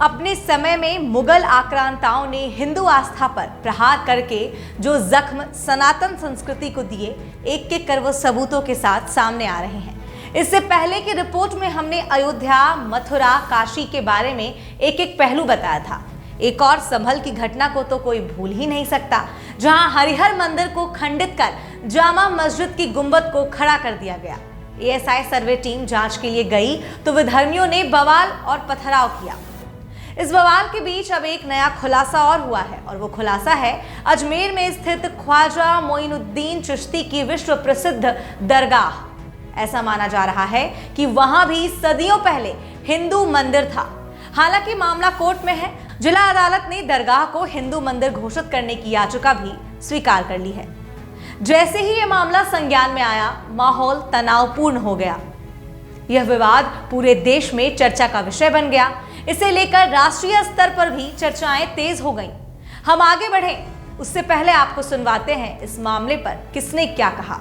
अपने समय में मुगल आक्रांताओं ने हिंदू आस्था पर प्रहार करके जो जख्म सनातन संस्कृति को दिए, एक एक कर वो सबूतों के साथ सामने आ रहे हैं। इससे पहले की रिपोर्ट में हमने अयोध्या, मथुरा, काशी के बारे में एक एक पहलू बताया था। एक और संभल की घटना को तो कोई भूल ही नहीं सकता, जहां हरिहर मंदिर को खंडित कर जामा मस्जिद की गुंबद को खड़ा कर दिया गया। एएसआई सर्वे टीम जांच के लिए गई तो विधर्मियों ने बवाल और पथराव किया। इस बवाल के बीच अब एक नया खुलासा और हुआ है, और वो खुलासा है अजमेर में स्थित ख्वाजा मोइनुद्दीन चिश्ती की विश्व प्रसिद्ध दरगाह। ऐसा माना जा रहा है कि वहां भी सदियों पहले हिंदू मंदिर था। हालांकि मामला कोर्ट में है। जिला अदालत ने दरगाह को हिंदू मंदिर घोषित करने की याचिका भी स्वीकार कर ली है। जैसे ही ये मामला संज्ञान में आया, माहौल तनावपूर्ण हो गया। यह विवाद पूरे देश में चर्चा का विषय बन गया। इसे लेकर राष्ट्रीय स्तर पर भी चर्चाएं तेज हो गईं। हम आगे बढ़ें उससे पहले आपको सुनवाते हैं इस मामले पर किसने क्या कहा।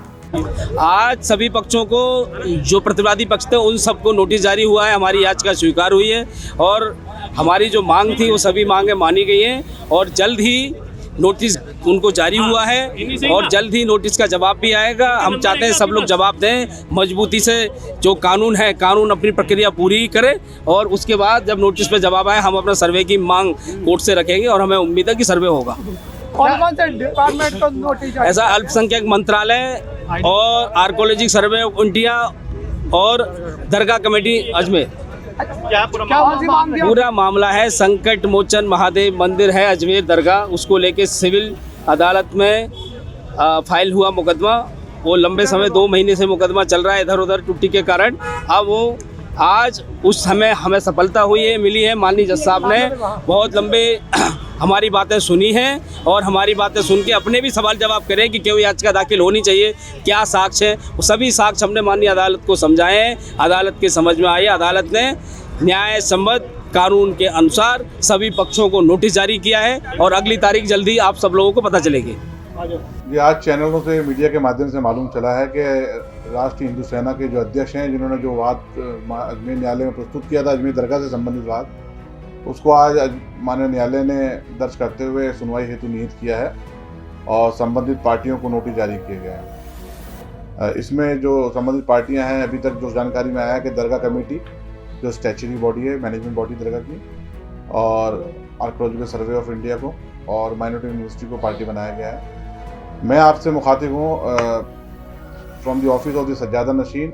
आज सभी पक्षों को, जो प्रतिवादी पक्ष थे उन सबको नोटिस जारी हुआ है। हमारी याचिका स्वीकार हुई है और हमारी जो मांग थी वो सभी मांगें मानी गई हैं और जल्द ही नोटिस उनको जारी हुआ है और जल्द ही नोटिस का जवाब भी आएगा। हम चाहते हैं सब लोग जवाब दें मजबूती से। जो कानून है, कानून अपनी प्रक्रिया पूरी करे और उसके बाद जब नोटिस पे जवाब आए हम अपना सर्वे की मांग कोर्ट से रखेंगे और हमें उम्मीद है कि सर्वे होगा। कौन से डिपार्टमेंट को नोटिस? ऐसा अल्पसंख्यक मंत्रालय और आर्कोलॉजिक सर्वे ऑफ इंडिया और दरगाह कमेटी अजमेर। पूरा मामला है संकट मोचन महादेव मंदिर है अजमेर दरगाह, उसको लेके सिविल अदालत में फाइल हुआ मुकदमा। वो लंबे समय 2 महीने से मुकदमा चल रहा है इधर उधर त्रुटि के कारण। अब वो आज उस समय हमें सफलता हुई है, मिली है। माननीय जज साहब ने बहुत लंबे हमारी बातें सुनी हैं और हमारी बातें सुन के अपने भी सवाल जवाब करें कि क्यों याचिका दाखिल होनी चाहिए, क्या साक्ष्य है। वो सभी साक्ष्य हमने माननीय अदालत को समझाए हैं। अदालत के समझ में आए। अदालत ने न्याय सम्मत कानून के अनुसार सभी पक्षों को नोटिस जारी किया है और अगली तारीख जल्दी आप सब लोगों को पता चलेगी। ये आज चैनलों से, मीडिया के माध्यम से मालूम चला है कि राष्ट्रीय हिंदू सेना के जो अध्यक्ष हैं, जिन्होंने जो वाद अजमेर न्यायालय में प्रस्तुत किया था अजमेर दरगाह से संबंधित वाद, उसको आज माननीय न्यायालय ने दर्ज करते हुए सुनवाई हेतु निहित किया है और संबंधित पार्टियों को नोटिस जारी किए गए हैं। इसमें जो संबंधित पार्टियां हैं, अभी तक जो जानकारी में आया है कि दरगाह कमेटी जो स्टैच्यूटरी बॉडी है, मैनेजमेंट बॉडी दरगाह की, और आर्कोलॉजिकल सर्वे ऑफ इंडिया को और माइनॉरिटी यूनिवर्सिटी को पार्टी बनाया गया है। मैं आपसे मुखातिब हूँ from the office of the सज्जादा नशीन।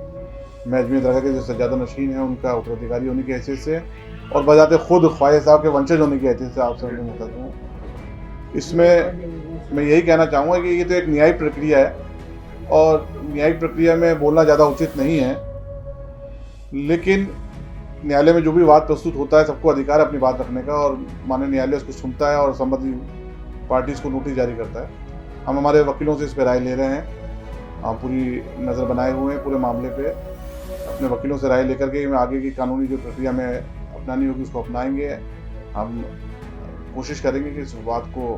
मैं अजमेर दरगाह के जो सज्जादा नशीन है उनका उत्तराधिकारी होने की हैसियत से और बजाते खुद ख्वाजा साहब के वंशज होने की हैसियत से आपसे मैं मुखातिब हूँ। इसमें मैं यही कहना चाहूँगा कि ये तो एक न्यायिक प्रक्रिया है और न्यायिक प्रक्रिया में बोलना ज़्यादा उचित नहीं है, लेकिन न्यायालय में जो भी वाद प्रस्तुत होता है सबको अधिकार है अपनी बात रखने का और माननीय न्यायालय उसको सुनता है और संबंधित पार्टीज को नोटिस जारी करता है। हम हमारे वकीलों से इस पर राय ले रहे हैं। हम पूरी नज़र बनाए हुए हैं पूरे मामले पे। अपने वकीलों से राय लेकर के मैं आगे की कानूनी जो प्रक्रिया में अपनानी होगी उसको अपनाएंगे। हम कोशिश करेंगे कि इस वाद को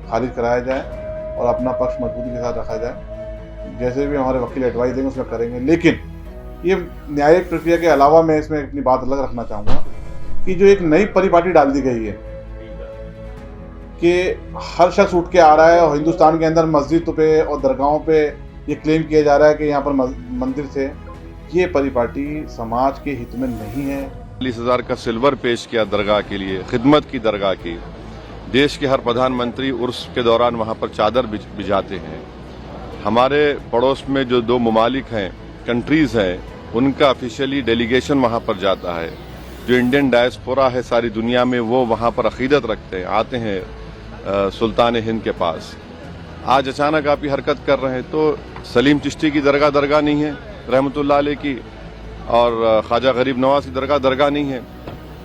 खारिज कराया जाए और अपना पक्ष मजबूती के साथ रखा जाए। जैसे भी हमारे वकील एडवाइस देंगे उसमें करेंगे। लेकिन ये न्यायिक प्रक्रिया के अलावा मैं इसमें अपनी बात अलग रखना चाहूँगा कि जो एक नई परिपाटी डाल दी गई है कि हर शख्स उठ के आ रहा है और हिंदुस्तान के अंदर मस्जिद पे और दरगाहों पे ये क्लेम किया जा रहा है कि यहाँ पर मंदिर से, ये परिपाटी समाज के हित में नहीं है। 40,000 का सिल्वर पेश किया दरगाह के लिए, खिदमत की दरगाह की। देश के हर प्रधानमंत्री उर्स के दौरान वहाँ पर चादर बिछाते हैं। हमारे पड़ोस में जो 2 ममालिक हैं, कंट्रीज़ हैं, उनका ऑफिशियली डेलीगेशन वहाँ पर जाता है। जो इंडियन डायस्पोरा है सारी दुनिया में, वो वहाँ पर अकीदत रखते हैं, आते हैं सुल्तान हिंद के पास। आज अचानक आप ये हरकत कर रहे हैं तो सलीम चिश्ती की दरगाह नहीं है रहमतुल्लाह अलैह की, और ख्वाजा गरीब नवाज की दरगाह नहीं है।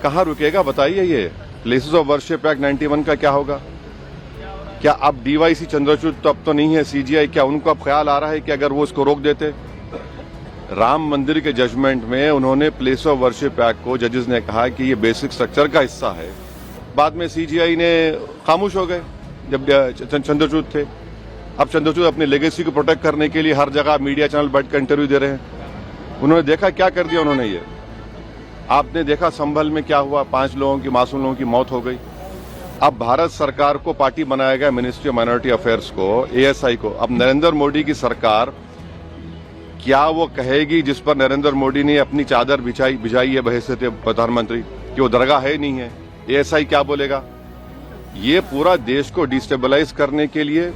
कहाँ रुकेगा बताइए। ये प्लेसेस ऑफ वर्शिप एक्ट 91 का क्या होगा? क्या अब डीवाईसी चंद्रचूड़ तो अब तो नहीं है, सीजीआई, क्या उनको अब ख्याल आ रहा है कि अगर वो इसको रोक देते? राम मंदिर के जजमेंट में उन्होंने प्लेस ऑफ वर्शिप एक्ट को जजेस ने कहा कि ये बेसिक स्ट्रक्चर का हिस्सा है। बाद में सीजीआई ने खामोश हो गए जब चंद्रचूड़ थे। अब चंद्रचूड़ अपनी लेगेसी को प्रोटेक्ट करने के लिए हर जगह मीडिया चैनल बैठ कर इंटरव्यू दे रहे हैं। उन्होंने देखा क्या कर दिया उन्होंने। ये आपने देखा संभल में क्या हुआ, 5 लोगों की, मासूम लोगों की मौत हो गई। अब भारत सरकार को पार्टी बनाया गया, मिनिस्ट्री ऑफ माइनॉरिटी अफेयर्स को, एएसआई को। अब नरेंद्र मोदी की सरकार क्या वो कहेगी जिस पर नरेंद्र मोदी ने अपनी चादर बिछाई है बहैसियत प्रधानमंत्री, कि वो दरगाह है ही नहीं है? एएसआई क्या बोलेगा? ये पूरा देश को डिस्टेबलाइज करने के लिए,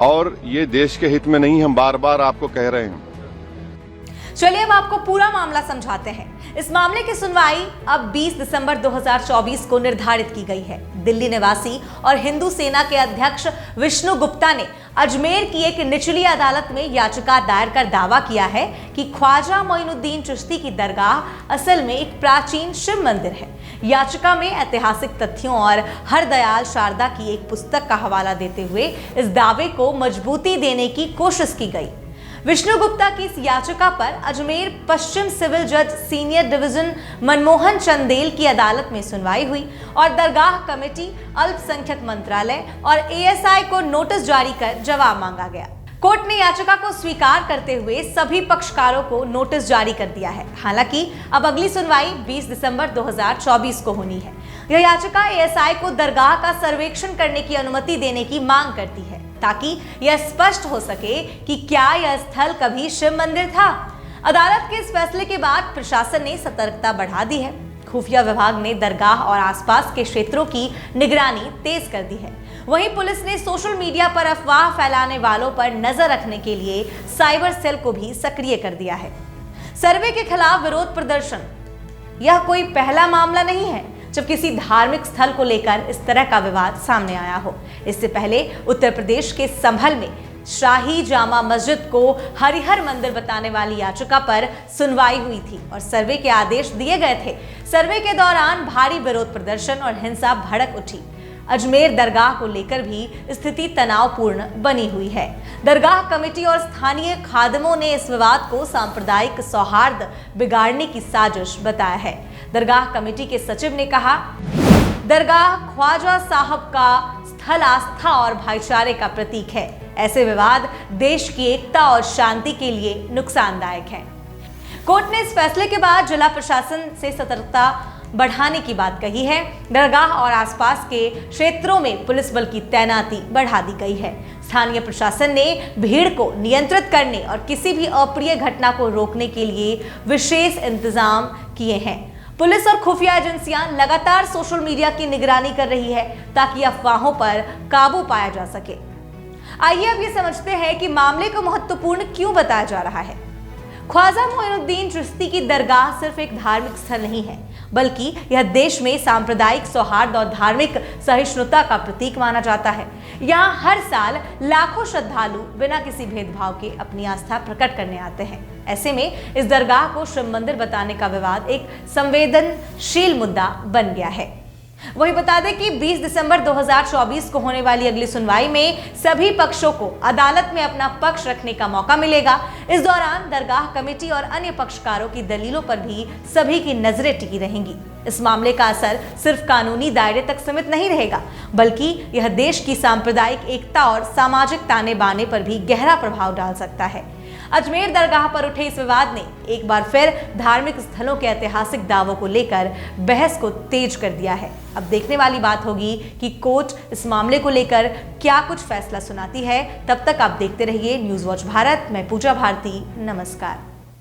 और ये देश के हित में नहीं, हम बार बार आपको कह रहे हैं। चलिए अब आपको पूरा मामला समझाते हैं। इस मामले की सुनवाई अब 20 दिसंबर 2024 को निर्धारित की गई है। दिल्ली निवासी और हिंदू सेना के अध्यक्ष विष्णु गुप्ता ने अजमेर की एक निचली अदालत में याचिका दायर कर दावा किया है कि ख्वाजा मोइनुद्दीन चिश्ती की दरगाह असल में एक प्राचीन शिव मंदिर है। याचिका में ऐतिहासिक तथ्यों और हरदयाल शारदा की एक पुस्तक का हवाला देते हुए इस दावे को मजबूती देने की कोशिश की गई। विष्णु गुप्ता की इस याचिका पर अजमेर पश्चिम सिविल जज सीनियर डिवीजन मनमोहन चंदेल की अदालत में सुनवाई हुई और दरगाह कमेटी, अल्पसंख्यक मंत्रालय और एएसआई को नोटिस जारी कर जवाब मांगा गया। कोर्ट ने याचिका को स्वीकार करते हुए सभी पक्षकारों को नोटिस जारी कर दिया है। हालांकि अब अगली सुनवाई 20 दिसंबर 2024 को होनी है। यह याचिका एएसआई को दरगाह का सर्वेक्षण करने की अनुमति देने की मांग करती है, ताकि यह स्पष्ट हो सके कि क्या यह स्थल कभी शिव मंदिर था। अदालत के इस फैसले के बाद प्रशासन ने सतर्कता बढ़ा दी है। खुफिया विभाग ने दरगाह और आसपास के क्षेत्रों की निगरानी तेज कर दी है। वहीं पुलिस ने सोशल मीडिया पर अफवाह फैलाने वालों पर नजर रखने के लिए साइबर सेल को भी सक्रिय कर दिया है। सर्वे के खिलाफ विरोध प्रदर्शन, यह कोई पहला मामला नहीं है जब किसी धार्मिक स्थल को लेकर इस तरह का विवाद सामने आया हो। इससे पहले उत्तर प्रदेश के संभल में शाही जामा मस्जिद को हरिहर मंदिर बताने वाली याचिका पर सुनवाई हुई थी और सर्वे के आदेश दिए गए थे। सर्वे के दौरान भारी विरोध प्रदर्शन और हिंसा भड़क उठी। अजमेर दरगाह को लेकर भी स्थिति तनावपूर्ण बनी हुई है। दरगाह कमेटी और स्थानीय खादिमों ने इस विवाद को सांप्रदायिक सौहार्द बिगाड़ने की साजिश बताया है। दरगाह कमेटी के सचिव ने कहा, दरगाह ख्वाजा साहब का स्थल आस्था और भाईचारे का प्रतीक है। ऐसे विवाद देश की एकता और शांति के लिए नुकसानदायक हैं। कोर्ट ने इस फैसले के बाद जिला प्रशासन से सतर्कता बढ़ाने की बात कही है। दरगाह और आसपास के क्षेत्रों में पुलिस बल की तैनाती बढ़ा दी गई है। स्थानीय प्रशासन ने भीड़ को नियंत्रित करने और किसी भी अप्रिय घटना को रोकने के लिए विशेष इंतजाम किए हैं। पुलिस और खुफिया एजेंसियां लगातार सोशल मीडिया की निगरानी कर रही है ताकि अफवाहों पर काबू पाया जा सके। आइए अब ये समझते हैं कि मामले को महत्वपूर्ण क्यों बताया जा रहा है। ख्वाजा मोइनुद्दीन चिश्ती की दरगाह सिर्फ एक धार्मिक स्थल नहीं है, बल्कि यह देश में सांप्रदायिक सौहार्द और धार्मिक सहिष्णुता का प्रतीक माना जाता है। यहाँ हर साल लाखों श्रद्धालु बिना किसी भेदभाव के अपनी आस्था प्रकट करने आते हैं। ऐसे में इस दरगाह को शिव मंदिर बताने का विवाद एक संवेदनशील मुद्दा बन गया है। वही बता दें कि 20 दिसंबर 2024 को होने वाली अगली सुनवाई में सभी पक्षों को अदालत में अपना पक्ष रखने का मौका मिलेगा। इस दौरान दरगाह कमेटी और अन्य पक्षकारों की दलीलों पर भी सभी की नजरें टिकी रहेंगी। इस मामले का असर सिर्फ कानूनी दायरे तक सीमित नहीं रहेगा, बल्कि यह देश की सांप्रदायिक एकता और सामाजिक ताने बाने पर भी गहरा प्रभाव डाल सकता है। अजमेर दरगाह पर उठे इस विवाद ने एक बार फिर धार्मिक स्थलों के ऐतिहासिक दावों को लेकर बहस को तेज कर दिया है। अब देखने वाली बात होगी कि कोर्ट इस मामले को लेकर क्या कुछ फैसला सुनाती है। तब तक आप देखते रहिए न्यूज़ वॉच भारत। मैं पूजा भारती, नमस्कार।